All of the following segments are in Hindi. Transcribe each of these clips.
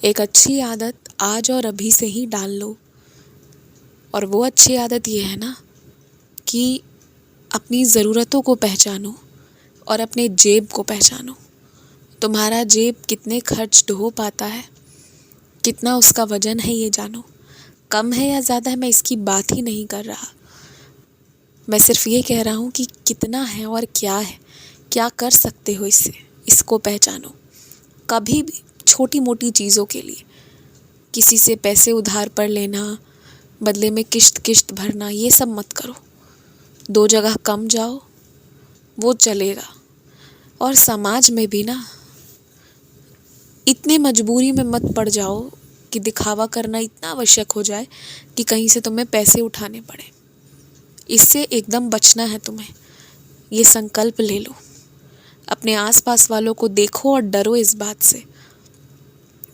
एक अच्छी आदत आज और अभी से ही डाल लो। और वो अच्छी आदत ये है ना कि अपनी ज़रूरतों को पहचानो और अपने जेब को पहचानो। तुम्हारा जेब कितने खर्च हो पाता है, कितना उसका वजन है ये जानो। कम है या ज़्यादा है मैं इसकी बात ही नहीं कर रहा। मैं सिर्फ ये कह रहा हूँ कि कितना है और क्या कर सकते हो इससे, इसको पहचानो। कभी भी छोटी मोटी चीज़ों के लिए किसी से पैसे उधार पर लेना, बदले में किश्त भरना, ये सब मत करो। 2 जगह कम जाओ वो चलेगा। और समाज में भी ना इतने मजबूरी में मत पड़ जाओ कि दिखावा करना इतना आवश्यक हो जाए कि कहीं से तुम्हें पैसे उठाने पड़े। इससे एकदम बचना है तुम्हें। ये संकल्प ले लो। अपने आसपास वालों को देखो और डरो इस बात से,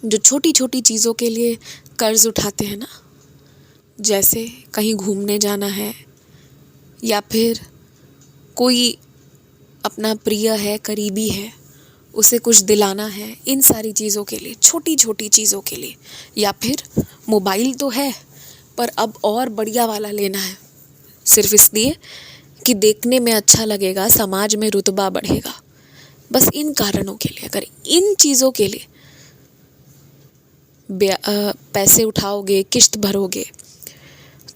जो छोटी छोटी चीज़ों के लिए कर्ज उठाते हैं ना। जैसे कहीं घूमने जाना है, या फिर कोई अपना प्रिय है, करीबी है, उसे कुछ दिलाना है, इन सारी चीज़ों के लिए, छोटी छोटी चीज़ों के लिए। या फिर मोबाइल तो है पर अब और बढ़िया वाला लेना है, सिर्फ इसलिए कि देखने में अच्छा लगेगा, समाज में रुतबा बढ़ेगा। बस इन कारणों के लिए, अगर इन चीज़ों के लिए पैसे उठाओगे, किश्त भरोगे,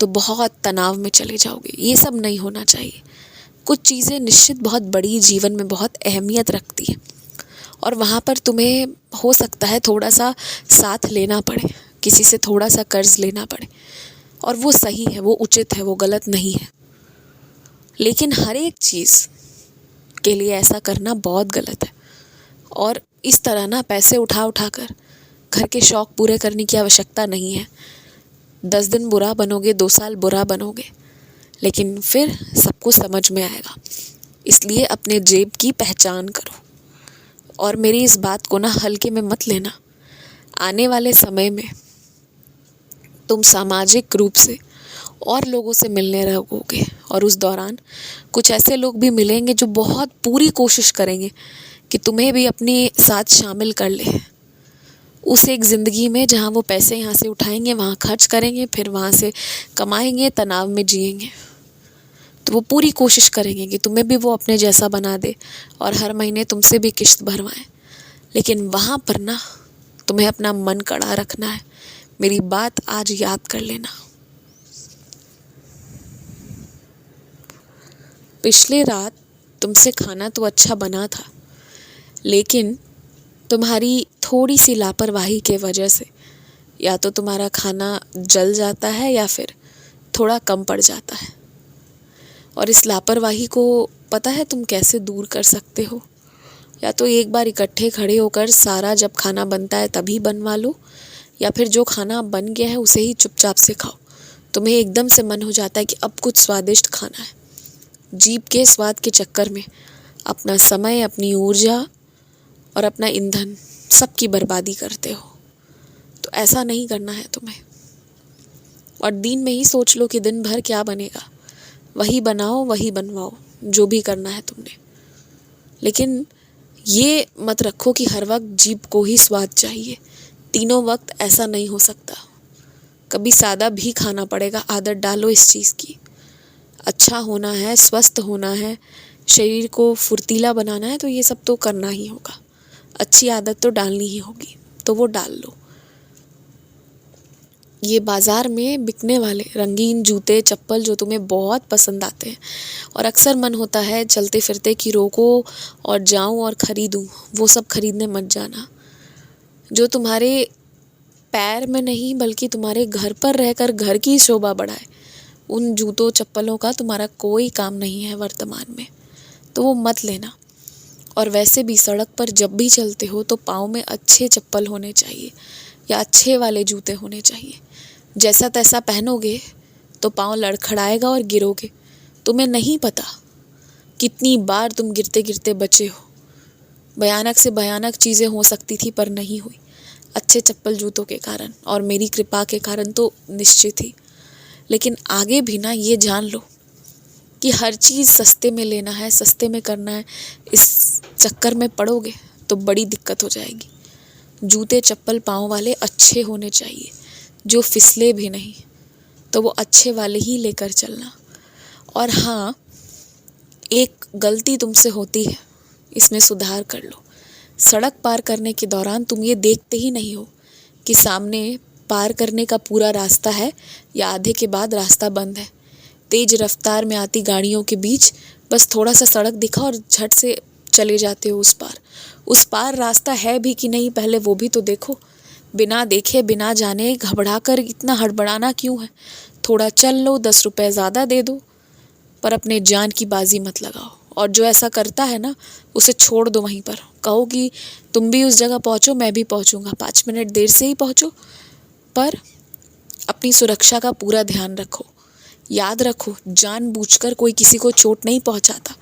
तो बहुत तनाव में चले जाओगे। ये सब नहीं होना चाहिए। कुछ चीज़ें निश्चित बहुत बड़ी जीवन में बहुत अहमियत रखती है, और वहाँ पर तुम्हें हो सकता है थोड़ा सा साथ लेना पड़े, किसी से थोड़ा सा कर्ज लेना पड़े, और वो सही है, वो उचित है, वो गलत नहीं है। लेकिन हर एक चीज़ के लिए ऐसा करना बहुत गलत है। और इस तरह ना पैसे उठा कर घर के शौक पूरे करने की आवश्यकता नहीं है। 10 दिन बुरा बनोगे, 2 साल बुरा बनोगे, लेकिन फिर सबको समझ में आएगा। इसलिए अपने जेब की पहचान करो। और मेरी इस बात को ना हल्के में मत लेना। आने वाले समय में तुम सामाजिक रूप से और लोगों से मिलने लगोगे, और उस दौरान कुछ ऐसे लोग भी मिलेंगे जो बहुत पूरी कोशिश करेंगे कि तुम्हें भी अपने साथ शामिल कर ले उस एक ज़िंदगी में जहाँ वो पैसे यहाँ से उठाएंगे, वहाँ खर्च करेंगे, फिर वहाँ से कमाएंगे, तनाव में जिएंगे। तो वो पूरी कोशिश करेंगे कि तुम्हें भी वो अपने जैसा बना दे और हर महीने तुमसे भी किश्त भरवाएं। लेकिन वहाँ पर ना तुम्हें अपना मन कड़ा रखना है। मेरी बात आज याद कर लेना। पिछले रात तुमसे खाना तो अच्छा बना था, लेकिन तुम्हारी थोड़ी सी लापरवाही के वजह से या तो तुम्हारा खाना जल जाता है या फिर थोड़ा कम पड़ जाता है। और इस लापरवाही को पता है तुम कैसे दूर कर सकते हो? या तो एक बार इकट्ठे खड़े होकर सारा जब खाना बनता है तभी बनवा लो, या फिर जो खाना बन गया है उसे ही चुपचाप से खाओ। तुम्हें एकदम से मन हो जाता है कि अब कुछ स्वादिष्ट खाना है। जीभ के स्वाद के चक्कर में अपना समय, अपनी ऊर्जा और अपना ईंधन सबकी बर्बादी करते हो। तो ऐसा नहीं करना है तुम्हें। और दिन में ही सोच लो कि दिन भर क्या बनेगा, वही बनाओ, वही बनवाओ, जो भी करना है तुमने। लेकिन ये मत रखो कि हर वक्त जीभ को ही स्वाद चाहिए। तीनों वक्त ऐसा नहीं हो सकता। कभी सादा भी खाना पड़ेगा। आदत डालो इस चीज़ की। अच्छा होना है, स्वस्थ होना है, शरीर को फुर्तीला बनाना है, तो ये सब तो करना ही होगा। अच्छी आदत तो डालनी ही होगी, तो वो डाल लो। ये बाज़ार में बिकने वाले रंगीन जूते, चप्पल जो तुम्हें बहुत पसंद आते हैं और अक्सर मन होता है चलते फिरते कि रोको और जाऊं और ख़रीदूं, वो सब खरीदने मत जाना। जो तुम्हारे पैर में नहीं बल्कि तुम्हारे घर पर रहकर घर की शोभा बढ़ाए, उन जूतों चप्पलों का तुम्हारा कोई काम नहीं है वर्तमान में, तो वो मत लेना। और वैसे भी सड़क पर जब भी चलते हो तो पाँव में अच्छे चप्पल होने चाहिए या अच्छे वाले जूते होने चाहिए। जैसा तैसा पहनोगे तो पाँव लड़खड़ाएगा और गिरोगे। तुम्हें नहीं पता कितनी बार तुम गिरते गिरते बचे हो। भयानक से भयानक चीज़ें हो सकती थी पर नहीं हुई, अच्छे चप्पल जूतों के कारण और मेरी कृपा के कारण तो निश्चित ही। लेकिन आगे भी ना ये जान लो कि हर चीज़ सस्ते में लेना है, सस्ते में करना है, इस चक्कर में पड़ोगे तो बड़ी दिक्कत हो जाएगी। जूते चप्पल पाँव वाले अच्छे होने चाहिए, जो फिसले भी नहीं, तो वो अच्छे वाले ही लेकर चलना। और हाँ, एक गलती तुमसे होती है, इसमें सुधार कर लो। सड़क पार करने के दौरान तुम ये देखते ही नहीं हो कि सामने पार करने का पूरा रास्ता है या आधे के बाद रास्ता बंद है। तेज रफ्तार में आती गाड़ियों के बीच बस थोड़ा सा सड़क दिखा और झट से चले जाते हो उस पार। उस पार रास्ता है भी कि नहीं पहले वो भी तो देखो। बिना देखे बिना जाने घबरा कर इतना हड़बड़ाना क्यों है? थोड़ा चल लो, 10 रुपए ज़्यादा दे दो, पर अपने जान की बाजी मत लगाओ। और जो ऐसा करता है ना, उसे छोड़ दो वहीं पर। कहो कि तुम भी उस जगह पहुँचो, मैं भी पहुँचूंगा, 5 मिनट देर से ही पहुँचो, पर अपनी सुरक्षा का पूरा ध्यान रखो। याद रखो, जानबूझकर कोई किसी को चोट नहीं पहुँचाता,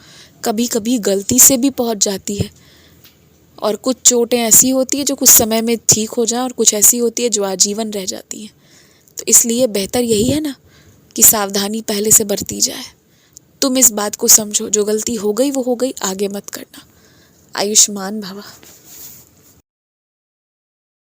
कभी कभी गलती से भी पहुँच जाती है। और कुछ चोटें ऐसी होती है जो कुछ समय में ठीक हो जाए, और कुछ ऐसी होती है जो आजीवन रह जाती हैं। तो इसलिए बेहतर यही है ना कि सावधानी पहले से बरती जाए। तुम इस बात को समझो, जो गलती हो गई वो हो गई, आगे मत करना। आयुष्मान भवा।